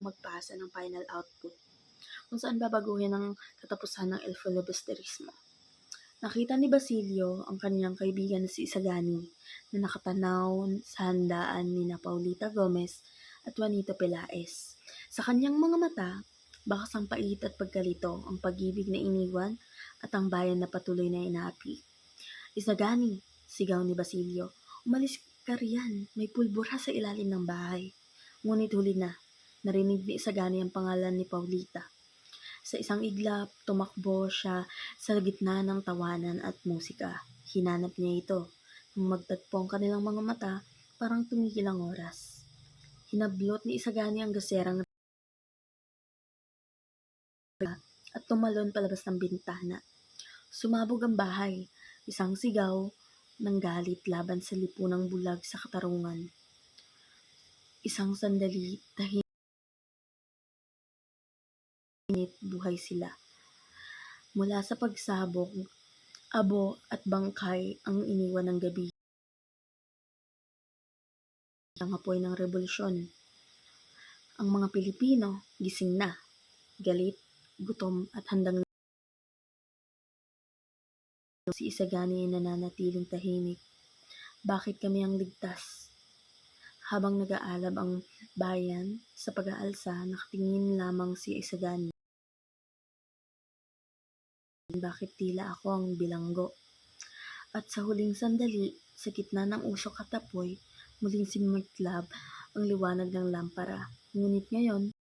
magpasa ng final output, kung saan babaguhin ang katapusan ng El Filibusterismo. Nakita ni Basilio ang kanyang kaibigan na si Isagani na nakatanaw sa handaan ni Paulita Gomez at Juanito Pelaez. Sa kanyang mga mata, bakas ang pait at pagkalito, ang pag-ibig na iniwan at ang bayan na patuloy na inaapi. Isagani, sigaw ni Basilio, umalis ka riyan, may pulbura sa ilalim ng bahay. Ngunit huli na, narinig ni Isagani ang pangalan ni Paulita. Sa isang iglap, tumakbo siya sa gitna ng tawanan at musika. Hinanap niya ito. Nang magtagpo ang kanilang mga mata, parang tumigil ang oras. Hinablot ni Isagani ang gaserang at tumalon palabas ng bintana. Sumabog ang bahay. Isang sigaw ng galit laban sa lipunang bulag sa katarungan. Isang sandali, tahimik, buhay sila. Mula sa pagsabog, abo at bangkay ang iniwan ng gabi. Ang apoy ng revolusyon. Ang mga Pilipino gising na, galit, gutom at handang si Isagani ay nananatiling tahimik. Bakit kami ang ligtas? Habang nag-aalab ang bayan sa pag-aalsa, nakatingin lamang si Isagani. Bakit tila ako ang bilanggo? At sa huling sandali, sa gitna ng usok at apoy, muling simiklab ang liwanag ng lampara. Ngunit ngayon,